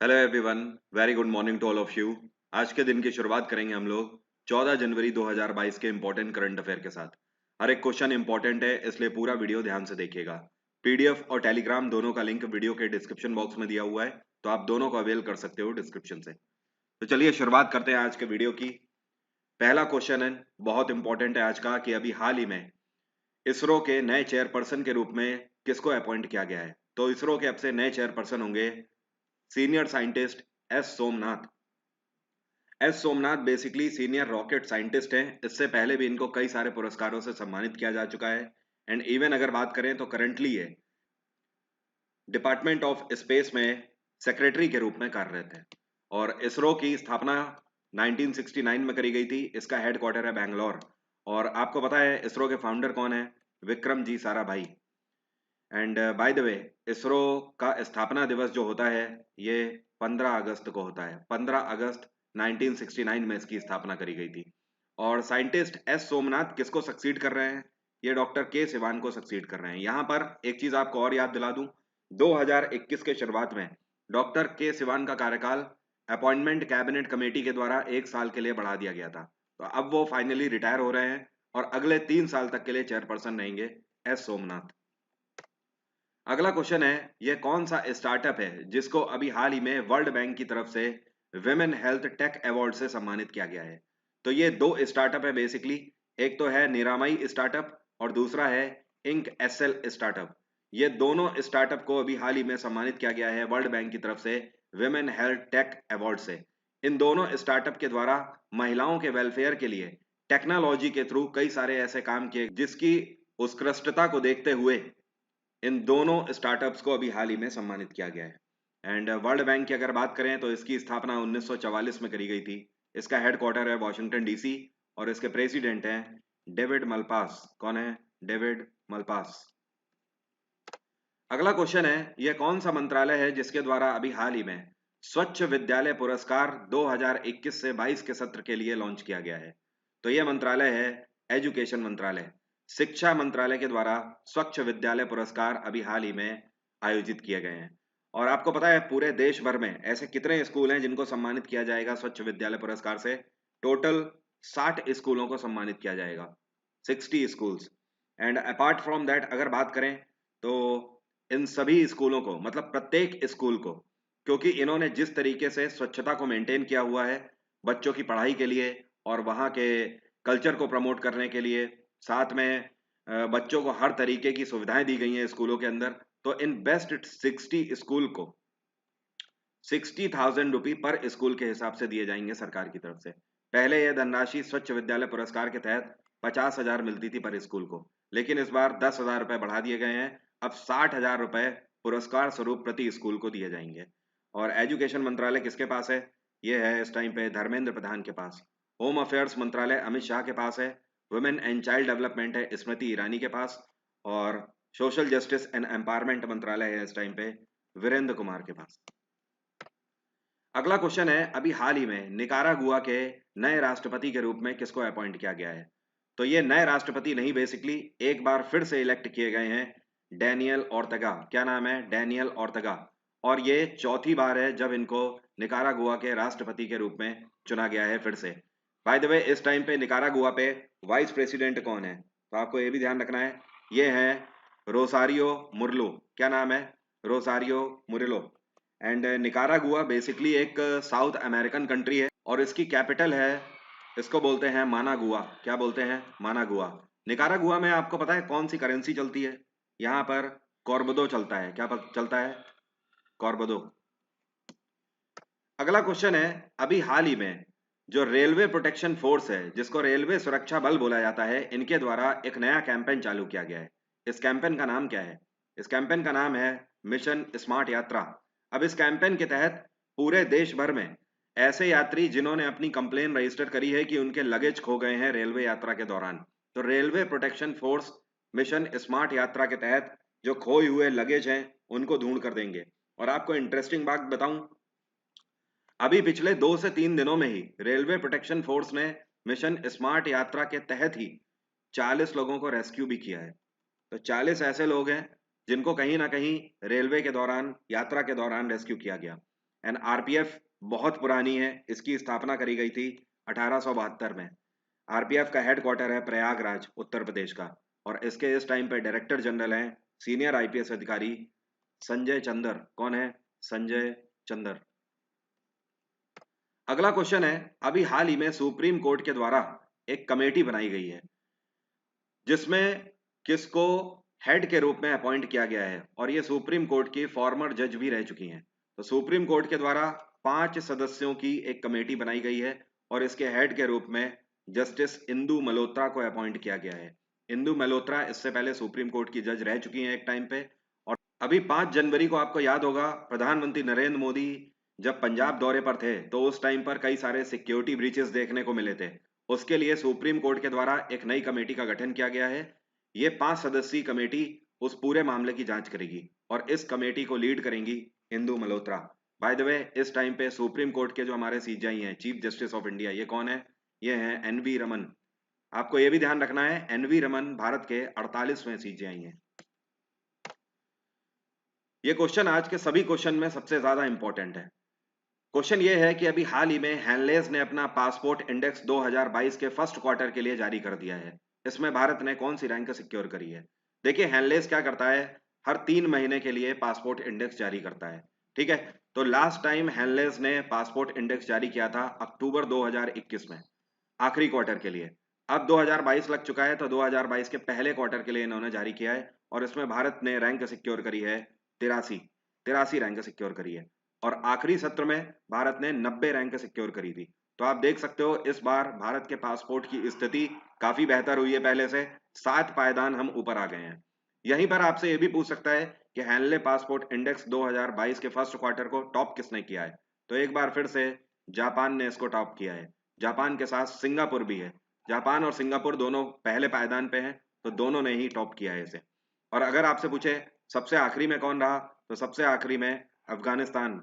Hello everyone, very good morning to all of you. आज के दिन की शुरुआत करेंगे हम लोग 14 जनवरी 2022 के इंपॉर्टेंट करंट अफेयर के साथ। हर एक क्वेश्चन इंपॉर्टेंट है, इसलिए पूरा वीडियो ध्यान से देखिएगा। पीडीएफ और टेलीग्राम दोनों का लिंक वीडियो के डिस्क्रिप्शन बॉक्स में दिया हुआ है, तो आप दोनों को अवेल कर सकते हो डिस्क्रिप्शन से। तो चलिए शुरुआत करते हैं आज के वीडियो की। पहला क्वेश्चन है, बहुत इंपॉर्टेंट है आज का, कि अभी हाल ही में इसरो के नए चेयरपर्सन के रूप में किसको अपॉइंट किया गया है। तो इसरो के अब से नए चेयरपर्सन होंगे senior scientist S Somnath. S Somnath basically senior rocket scientist हैं। इससे पहले भी इनको कई सारे पुरस्कारों से सम्मानित किया जा चुका है। एंड इवन अगर बात करें तो करंटली ये डिपार्टमेंट ऑफ स्पेस में सेक्रेटरी के रूप में कार्यरत है। और इसरो की स्थापना 1969 में करी गई थी। इसका हेडक्वार्टर है बैंगलोर। और आपको पता है इसरो के फाउंडर कौन है? Vikram ji Sarabhai. And by the way, ISRO का स्थापना दिवस जो होता है ये 15 अगस्त को होता है। 15 अगस्त 1969 में इसकी स्थापना करी गई थी। और साइंटिस्ट एस सोमनाथ किसको सक्सीड कर रहे हैं? ये डॉक्टर के सिवान को सक्सीड कर रहे हैं। यहाँ पर एक चीज आपको और याद दिला दूं, 2021 के शुरुआत में डॉक्टर के सिवान का कार्यकाल अपॉइंटमेंट कैबिनेट कमेटी के द्वारा 1 साल के लिए बढ़ा दिया गया था। तो अब वो फाइनली रिटायर हो रहे हैं और अगले 3 साल तक के लिए चेयरपर्सन रहेंगे एस सोमनाथ। अगला क्वेश्चन है, यह कौन सा स्टार्टअप है जिसको अभी हाल ही में वर्ल्ड बैंक की तरफ से विमेन हेल्थ टेक अवार्ड से सम्मानित किया गया है? तो ये दो स्टार्टअप है बेसिकली। एक तो है निरामई स्टार्टअप और दूसरा है इंक एसएल स्टार्टअप। ये दोनों स्टार्टअप को अभी हाल ही में सम्मानित किया गया है वर्ल्ड बैंक की तरफ से विमेन हेल्थ टेक अवार्ड से। इन दोनों स्टार्टअप के द्वारा महिलाओं के वेलफेयर के लिए टेक्नोलॉजी के थ्रू कई सारे ऐसे काम किए जिसकी उत्कृष्टता को देखते हुए इन दोनों स्टार्टअप्स को अभी हाल ही में सम्मानित किया गया है। एंड वर्ल्ड बैंक की अगर बात करें तो इसकी स्थापना 1944 में करी गई थी। इसका हेडक्वार्टर है वॉशिंगटन डीसी और इसके प्रेसिडेंट हैं डेविड मलपास। कौन है? David Malpass. अगला क्वेश्चन है, यह कौन सा मंत्रालय है जिसके द्वारा अभी हाल ही में स्वच्छ विद्यालय पुरस्कार 2021 से 22 के सत्र के लिए लॉन्च किया गया है? तो यह मंत्रालय है एजुकेशन मंत्रालय। शिक्षा मंत्रालय के द्वारा स्वच्छ विद्यालय पुरस्कार अभी हाल ही में आयोजित किए गए हैं। और आपको पता है पूरे देश भर में ऐसे कितने स्कूल हैं जिनको सम्मानित किया जाएगा स्वच्छ विद्यालय पुरस्कार से? टोटल 60 स्कूलों को सम्मानित किया जाएगा, 60 schools. And apart from that अगर बात करें तो इन सभी स्कूलों को, मतलब प्रत्येक स्कूल को, क्योंकि इन्होंने जिस तरीके से स्वच्छता को मेंटेन किया हुआ है बच्चों की पढ़ाई के लिए और वहाँ के कल्चर को प्रमोट करने के लिए, साथ में बच्चों को हर तरीके की सुविधाएं दी गई हैं स्कूलों के अंदर। तो इन बेस्ट 60 स्कूल को 60,000 रुपी पर स्कूल के हिसाब से दिए जाएंगे सरकार की तरफ से। पहले यह धनराशि स्वच्छ विद्यालय पुरस्कार के तहत 50,000 मिलती थी पर स्कूल को, लेकिन इस बार 10,000 रुपए बढ़ा दिए गए हैं। अब 60,000 रुपए पुरस्कार स्वरूप प्रति स्कूल को दिए जाएंगे। और एजुकेशन मंत्रालय किसके पास है? यह है इस टाइम पे धर्मेंद्र प्रधान के पास। होम अफेयर्स मंत्रालय अमित शाह के पास है। वुमेन एंड चाइल्ड डेवलपमेंट है स्मृति ईरानी के पास। और सोशल जस्टिस एंड एम्पावरमेंट मंत्रालय है इस टाइम पे वीरेंद्र कुमार के पास। अगला क्वेश्चन है, अभी हाल ही में निकारागुआ के नए राष्ट्रपति के रूप में किसको अपॉइंट किया गया है? तो ये नए राष्ट्रपति नहीं, बेसिकली एक बार फिर से इलेक्ट किए गए हैं डैनियल ऑर्टेगा। क्या नाम है? Daniel Ortega. और ये चौथी बार है जब इनको निकारागुआ के राष्ट्रपति के रूप में चुना गया है फिर से। बाय द वे, इस टाइम पे निकारागुआ पे वाइस प्रेसिडेंट कौन है? तो आपको ये भी ध्यान रखना है, ये है रोसारियो मुर्लो। क्या नाम है? रोसारियो मुर्लो। एंड निकारागुआ बेसिकली एक साउथ अमेरिकन कंट्री है और इसकी कैपिटल है, इसको बोलते हैं मानागुआ। क्या बोलते हैं? मानागुआ। निकारागुआ में आपको पता है कौन सी करेंसी चलती है? यहाँ पर कॉर्बडो चलता है। क्या चलता है? कॉर्बडो। अगला क्वेश्चन है, अभी हाल ही में जो रेलवे प्रोटेक्शन फोर्स है, जिसको रेलवे सुरक्षा बल बोला जाता है, इनके द्वारा एक नया कैंपेन चालू किया गया है। इस कैंपेन का नाम क्या है? इस कैंपेन का नाम है मिशन स्मार्ट यात्रा। अब इस कैंपेन के तहत पूरे देश भर में ऐसे यात्री जिन्होंने अपनी कंप्लेन रजिस्टर करी है कि उनके लगेज खो गए हैं रेलवे यात्रा के दौरान, तो railway protection force mission smart यात्रा के तहत जो खोए हुए लगेज हैं उनको ढूंढ कर देंगे। और आपको इंटरेस्टिंग बात बताऊं, अभी पिछले 2 से 3 दिनों में ही रेलवे प्रोटेक्शन फोर्स ने मिशन स्मार्ट यात्रा के तहत ही 40 लोगों को रेस्क्यू भी किया है। तो 40 ऐसे लोग हैं जिनको कहीं ना कहीं रेलवे के दौरान, यात्रा के दौरान रेस्क्यू किया गया। एंड आरपीएफ बहुत पुरानी है, इसकी स्थापना करी गई थी 1872 में। आरपीएफ का हेडक्वार्टर है प्रयागराज, उत्तर प्रदेश का, और इसके इस टाइम पे डायरेक्टर जनरल हैं सीनियर आईपीएस अधिकारी संजय चंदर। कौन है? संजय चंदर। अगला क्वेश्चन है, अभी हाल ही में सुप्रीम कोर्ट के द्वारा एक कमेटी बनाई गई है जिसमें किसको हेड के रूप में अपॉइंट किया गया है, और ये सुप्रीम कोर्ट की फॉर्मर जज भी रह चुकी हैं। तो सुप्रीम कोर्ट के द्वारा 5 सदस्यों की एक कमेटी बनाई गई है और इसके हेड के रूप में जस्टिस इंदु मल्होत्रा को अपॉइंट किया गया है। इंदु मल्होत्रा इससे पहले सुप्रीम कोर्ट की जज रह चुकी हैं एक टाइम पे। और अभी 5 जनवरी को आपको याद होगा, प्रधानमंत्री नरेंद्र मोदी जब पंजाब दौरे पर थे तो उस टाइम पर कई सारे सिक्योरिटी ब्रीचेस देखने को मिले थे। उसके लिए सुप्रीम कोर्ट के द्वारा एक नई कमेटी का गठन किया गया है। ये 5 सदस्यीय कमेटी उस पूरे मामले की जांच करेगी और इस कमेटी को लीड करेंगी इंदु मल्होत्रा। बाय द वे, इस टाइम पे सुप्रीम कोर्ट के जो हमारे सीजेआई हैं, चीफ जस्टिस ऑफ इंडिया, ये कौन है? ये हैं एनवी रमन। आपको ये भी ध्यान रखना है, एनवी रमन भारत के 48वें सीजेआई हैं। ये क्वेश्चन आज के सभी क्वेश्चन में सबसे ज्यादा इंपॉर्टेंट है। क्वेश्चन ये है कि अभी हाल ही में हैंडलेस ने अपना पासपोर्ट इंडेक्स 2022 के फर्स्ट क्वार्टर के लिए जारी कर दिया है। इसमें भारत ने कौन सी रैंक सिक्योर करी है? देखिए, हैंडलेस क्या करता है, हर 3 महीने के लिए पासपोर्ट इंडेक्स जारी करता है। ठीक है, तो लास्ट टाइम हैंडलेस ने पासपोर्ट इंडेक्स जारी किया था अक्टूबर 2021 में, आखिरी क्वार्टर के लिए। अब 2022 लग चुका है तो 2022 के पहले क्वार्टर के लिए इन्होंने जारी किया है और इसमें भारत ने रैंक सिक्योर करी है 83 रैंक सिक्योर करी है। और आखिरी सत्र में भारत ने 90 रैंक सिक्योर करी थी। तो आप देख सकते हो इस बार भारत के पासपोर्ट की स्थिति काफी बेहतर हुई है पहले से, 7 पायदान हम ऊपर आ गए हैं। यहीं पर आपसे ये भी पूछ सकता है कि हैंडले पासपोर्ट इंडेक्स 2022 के फर्स्ट क्वार्टर को टॉप किसने किया है? तो एक बार फिर से जापान ने इसको टॉप किया है। जापान के साथ सिंगापुर भी है। जापान और सिंगापुर दोनों पहले पायदान पे हैं, तो दोनों ने ही टॉप किया है इसे। और अगर आपसे पूछे सबसे आखिरी में कौन रहा, तो सबसे आखिरी में अफगानिस्तान।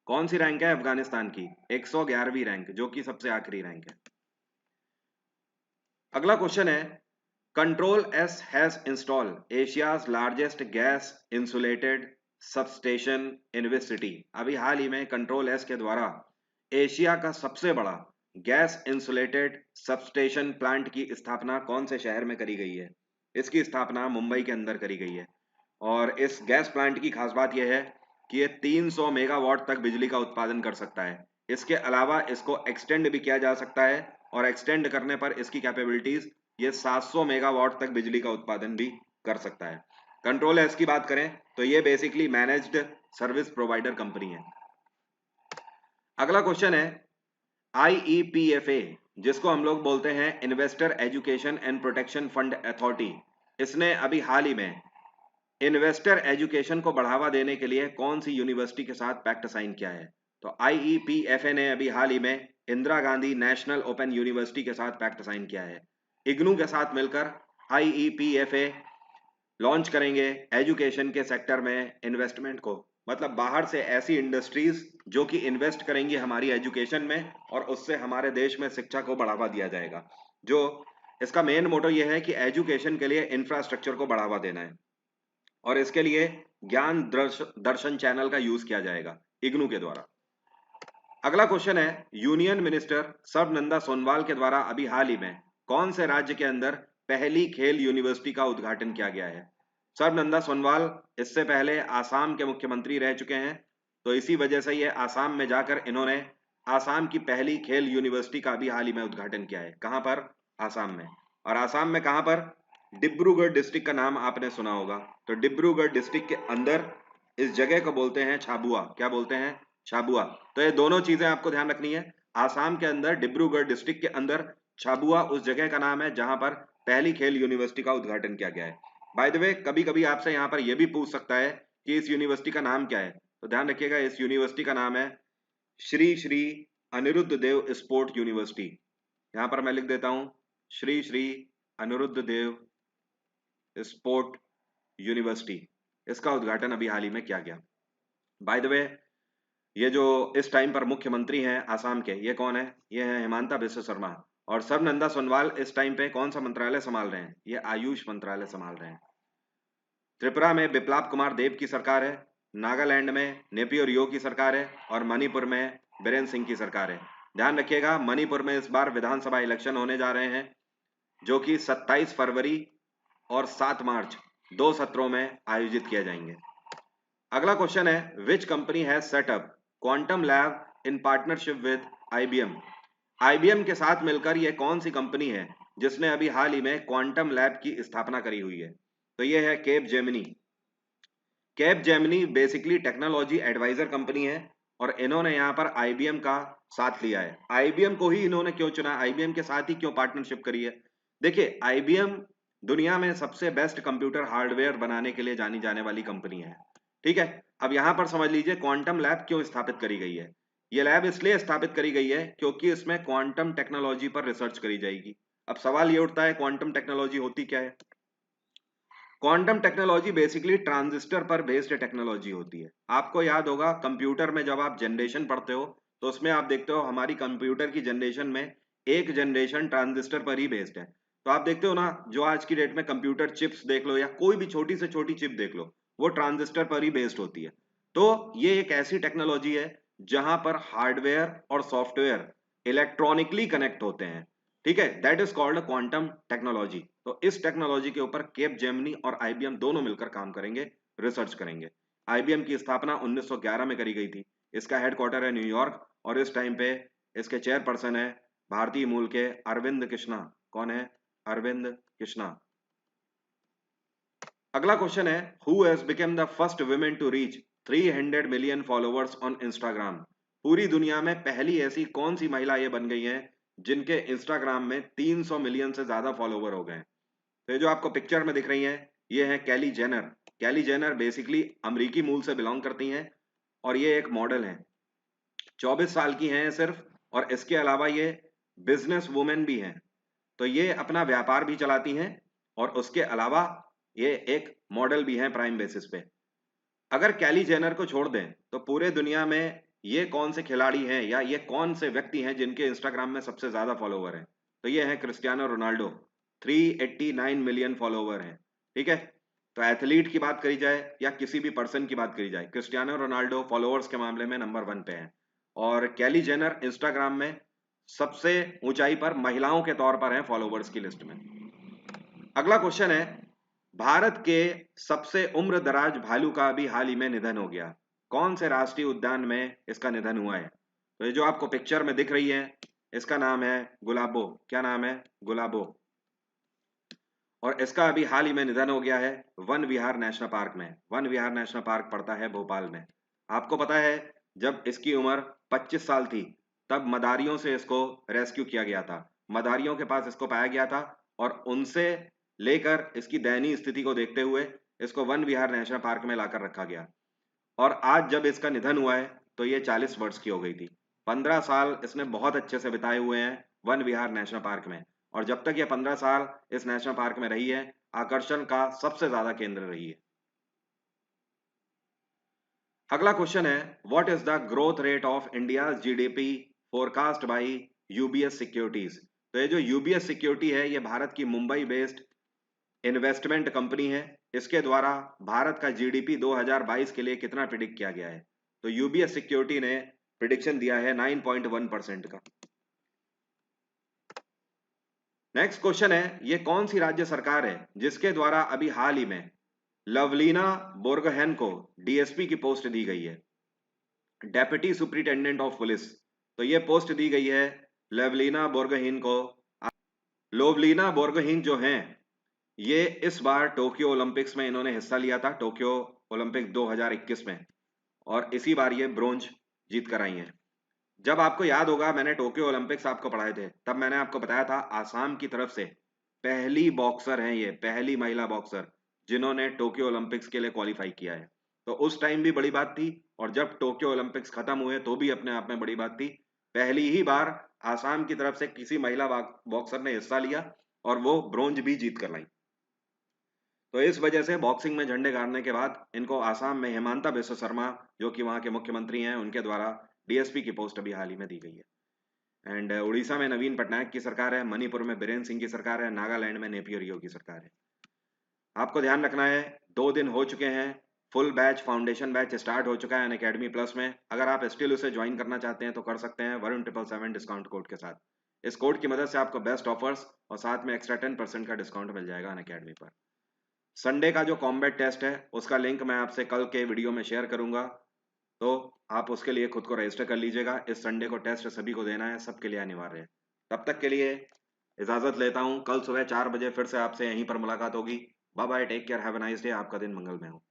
कौन सी रैंक है अफगानिस्तान की? 111वीं रैंक, जो कि सबसे आखिरी रैंक है। अगला क्वेश्चन है, control S has install Asia's largest gas insulated substation in which city? अभी हाल ही में कंट्रोल एस के द्वारा एशिया का सबसे बड़ा गैस इंसुलेटेड सबस्टेशन प्लांट की स्थापना कौन से शहर में करी गई है? इसकी स्थापना मुंबई के अंदर करी गई है। और इस गैस प्लांट की खास बात यह है कि ये 300 मेगावाट तक बिजली का उत्पादन कर सकता है। इसके अलावा इसको एक्सटेंड भी किया जा सकता है और एक्सटेंड करने पर इसकी कैपेबिलिटीज ये 700 मेगावाट तक बिजली का उत्पादन भी कर सकता है। कंट्रोल एस की बात करें तो ये basically managed service provider company है। अगला क्वेश्चन है, IEPFA, जिसको हम लोग बोलते हैं investor education and protection fund authority, इसने अभी हाल ही में इन्वेस्टर एजुकेशन को बढ़ावा देने के लिए कौन सी यूनिवर्सिटी के साथ पैक्ट साइन किया है? तो IEPFA ने अभी हाल ही में Indira Gandhi national open university के साथ पैक्ट साइन किया है। इग्नू के साथ मिलकर IEPFA लॉन्च करेंगे एजुकेशन के सेक्टर में इन्वेस्टमेंट को, मतलब बाहर से ऐसी इंडस्ट्रीज जो कि इन्वेस्ट करेंगी हमारी एजुकेशन में और उससे हमारे देश में शिक्षा को बढ़ावा दिया जाएगा। जो इसका मेन मोटो यह है कि एजुकेशन के लिए इंफ्रास्ट्रक्चर को बढ़ावा देना है और इसके लिए ज्ञान दर्शन चैनल का यूज किया जाएगा इग्नू के द्वारा। अगला क्वेश्चन है, यूनियन मिनिस्टर सर्बानंद सोनोवाल के द्वारा अभी हाल ही में कौन से राज्य के अंदर पहली खेल यूनिवर्सिटी का उद्घाटन किया गया है? सर्बानंद सोनोवाल इससे पहले आसाम के मुख्यमंत्री रह चुके हैं, तो इसी वजह से ये आसाम में जाकर इन्होंने आसाम की पहली खेल यूनिवर्सिटी का भी हाल ही में उद्घाटन किया है। कहां पर? आसाम में। और आसाम में कहां पर? डिब्रूगढ़ डिस्ट्रिक्ट का नाम आपने सुना होगा। तो डिब्रूगढ़ डिस्ट्रिक्ट के अंदर इस जगह को बोलते हैं छाबुआ। क्या बोलते हैं? छाबुआ। तो ये दोनों चीजें आपको ध्यान रखनी है। आसाम के अंदर डिब्रूगढ़ डिस्ट्रिक्ट के अंदर छाबुआ उस जगह का नाम है जहां पर पहली खेल यूनिवर्सिटी का उद्घाटन किया गया है। बाय द वे, कभी कभी आपसे यहाँ पर यह भी पूछ सकता है कि इस यूनिवर्सिटी का नाम क्या है। तो ध्यान रखिएगा, इस यूनिवर्सिटी का नाम है श्री श्री अनिरुद्ध देव स्पोर्ट यूनिवर्सिटी। यहाँ पर मैं लिख देता हूं, श्री श्री अनिरुद्ध देव स्पोर्ट यूनिवर्सिटी। इसका उद्घाटन अभी हाल ही में किया गया। बाय द वे, ये जो इस टाइम पर मुख्यमंत्री हैं आसाम के, ये कौन है? ये है हिमांता बिस्वा शर्मा। और सर्बानंद सोनोवाल इस टाइम पे कौन सा मंत्रालय संभाल रहे हैं? ये आयुष मंत्रालय संभाल रहे हैं। त्रिपुरा में बिप्लब कुमार देब की सरकार है नागालैंड में नेपियर यो की सरकार है और मणिपुर में बीरेन सिंह की सरकार है। ध्यान रखिएगा, मणिपुर में इस बार विधानसभा इलेक्शन होने जा रहे हैं जो कि 27 फरवरी और 7 मार्च 2 सत्रों में आयोजित किए जाएंगे। अगला क्वेश्चन है, which company has setup quantum lab in partnership with IBM. IBM के साथ मिलकर यह कौन सी कंपनी है जिसने अभी हाल ही में क्वांटम लैब की स्थापना करी हुई है? तो यह है Capgemini. Capgemini basically technology adviser company है और इन्होंने यहाँ पर आईबीएम का साथ लिया है। आईबीएम को ही इन्होंने क्यों चुना, आईबीएम के साथ ही क्यों पार्टनरशिप करी है? देखिए, आईबीएम दुनिया में सबसे बेस्ट कंप्यूटर हार्डवेयर बनाने के लिए जानी जाने वाली कंपनी है। ठीक है, अब यहाँ पर समझ लीजिए क्वांटम लैब क्यों स्थापित करी गई है। ये लैब इसलिए स्थापित करी गई है क्योंकि इसमें क्वांटम टेक्नोलॉजी पर रिसर्च करी जाएगी। अब सवाल ये उठता है, क्वांटम टेक्नोलॉजी होती क्या है? क्वांटम टेक्नोलॉजी बेसिकली ट्रांजिस्टर पर बेस्ड टेक्नोलॉजी होती है। आपको याद होगा कंप्यूटर में जब आप जनरेशन पढ़ते हो तो उसमें आप देखते हो हमारी कंप्यूटर की जनरेशन में एक जनरेशन ट्रांजिस्टर पर ही बेस्ड है। तो आप देखते हो ना, जो आज की डेट में कंप्यूटर चिप्स देख लो या कोई भी छोटी से छोटी चिप देख लो, वो ट्रांजिस्टर पर ही बेस्ड होती है। तो ये एक ऐसी टेक्नोलॉजी है जहां पर हार्डवेयर और सॉफ्टवेयर इलेक्ट्रॉनिकली कनेक्ट होते हैं। ठीक है, that is called quantum technology. तो इस टेक्नोलॉजी के ऊपर केप जेमिनी और आईबीएम दोनों मिलकर काम करेंगे, रिसर्च करेंगे। आईबीएम की स्थापना 1911 में करी गई थी। इसका हेडक्वार्टर है न्यूयॉर्क और इस टाइम पे इसके चेयरपर्सन है भारतीय मूल के अरविंद कृष्णा। कौन है? अरविंद कृष्णा। अगला क्वेश्चन है, who has become the first women to reach 300 million followers on Instagram. पूरी दुनिया में पहली ऐसी कौन सी महिला ये बन गई है जिनके इंस्टाग्राम में 300 मिलियन से ज्यादा फॉलोवर हो गए? तो ये जो आपको पिक्चर में दिख रही हैं, ये है कैली जेनर। कैली जेनर बेसिकली अमेरिकी मूल से बिलोंग करती हैं और ये एक मॉडल हैं। 24 साल की हैं सिर्फ, और इसके अलावा ये बिजनेस वुमेन भी हैं। तो ये अपना व्यापार भी चलाती हैं और उसके अलावा ये एक मॉडल भी हैं प्राइम बेसिस पे। अगर कैली जेनर को छोड़ दें तो पूरे दुनिया में ये कौन से खिलाड़ी हैं या ये कौन से व्यक्ति हैं जिनके इंस्टाग्राम में सबसे ज्यादा फॉलोवर हैं? तो ये है क्रिस्टियानो रोनाल्डो। 389 मिलियन फॉलोवर हैं। ठीक है, तो एथलीट की बात करी जाए या किसी भी पर्सन की बात करी जाए, क्रिस्टियानो रोनाल्डो फॉलोअर्स के मामले में नंबर 1 पे है और कैली जेनर इंस्टाग्राम में सबसे ऊंचाई पर महिलाओं के तौर पर है फॉलोवर्स की लिस्ट में। अगला क्वेश्चन है, भारत के सबसे उम्र दराज भालू का अभी हाल ही में निधन हो गया। कौन से राष्ट्रीय उद्यान में इसका निधन हुआ है? तो ये जो आपको पिक्चर में दिख रही है, इसका नाम है गुलाबो। क्या नाम है? गुलाबो। और इसका अभी हाल ही में निधन हो गया है वन विहार नेशनल पार्क में। वन विहार नेशनल पार्क पड़ता है भोपाल में। आपको पता है जब इसकी उम्र 25 साल थी तब मदारियों से इसको रेस्क्यू किया गया था। मदारियों के पास इसको पाया गया था और उनसे लेकर इसकी दयनीय स्थिति को देखते हुए इसको वन विहार नेशनल पार्क में लाकर रखा गया। और आज जब इसका निधन हुआ है तो ये 40 वर्ष की हो गई थी। 15 साल इसने बहुत अच्छे से बिताए हुए हैं वन विहार नेशनल पार्क में, और जब तक ये 15 साल इस नेशनल पार्क में रही है, आकर्षण का सबसे ज्यादा केंद्र रही है। अगला क्वेश्चन है, what is the growth rate of India GDP forecast by UBS securities. तो ये जो यूबीएस सिक्योरिटी है ये भारत की मुंबई बेस्ड इन्वेस्टमेंट कंपनी है। इसके द्वारा भारत का जीडीपी 2022 के लिए कितना प्रिडिक्ट किया गया है? तो यूबीएस सिक्योरिटी ने प्रिडिक्शन दिया है 9.1% का। नेक्स्ट क्वेश्चन है, ये कौन सी राज्य सरकार है जिसके द्वारा अभी हाल ही में लवलीना बोरगोहेन को डीएसपी की पोस्ट दी गई है, डेप्यूटी सुपरिटेंडेंट ऑफ पुलिस। तो ये पोस्ट दी गई है लवलीना बोरगोहेन को। लोवलीना बोरगोहेन जो हैं, ये इस बार टोक्यो ओलंपिक्स में इन्होंने हिस्सा लिया था, टोक्यो ओलंपिक 2021 में, और इसी बार ये ब्रोंज जीत कर आई हैं। जब आपको याद होगा मैंने टोक्यो ओलंपिक्स आपको पढ़ाए थे तब मैंने आपको बताया था आसाम की तरफ से पहली बॉक्सर हैं, ये पहली महिला बॉक्सर जिन्होंने टोक्यो ओलंपिक्स के लिए क्वालिफाई किया है। तो उस टाइम भी बड़ी बात थी और जब टोक्यो ओलंपिक्स खत्म हुए तो भी अपने आप में बड़ी बात थी। पहली ही बार आसाम की तरफ से किसी महिला बॉक्सर ने हिस्सा लिया और वो ब्रोंज भी जीत कर लाई। तो इस वजह से बॉक्सिंग में झंडे गाड़ने के बाद इनको आसाम में हेमंता बिस्वा शर्मा जो कि वहाँ के मुख्यमंत्री हैं उनके द्वारा डीएसपी की पोस्ट अभी हाल ही में दी गई है। एंड उड़ीसा में नवीन पटनायक की सरकार है, मणिपुर में बीरेन सिंह की सरकार है, नागालैंड में नेपियर यो की सरकार है। आपको ध्यान रखना है 2 दिन हो चुके हैं full batch foundation batch start हो चुका है अनअकैडमी प्लस में। अगर आप स्टिल उसे ज्वाइन करना चाहते हैं तो कर सकते हैं वरुण 777 डिस्काउंट कोड के साथ। इस कोड की मदद से आपको बेस्ट ऑफर्स और साथ में एक्स्ट्रा 10% का डिस्काउंट मिल जाएगा अनअकैडमी पर। संडे का जो कॉम्बैट टेस्ट है उसका लिंक मैं आपसे कल के वीडियो में शेयर करूंगा, तो आप उसके लिए खुद को रजिस्टर कर लीजिएगा। इस संडे को टेस्ट सभी को देना है, सबके लिए अनिवार्य है। तब तक के लिए इजाजत लेता हूँ, कल सुबह 4 बजे फिर से आपसे यहीं पर मुलाकात होगी। Bye bye, take care, have a nice day, आपका दिन मंगलमय हो।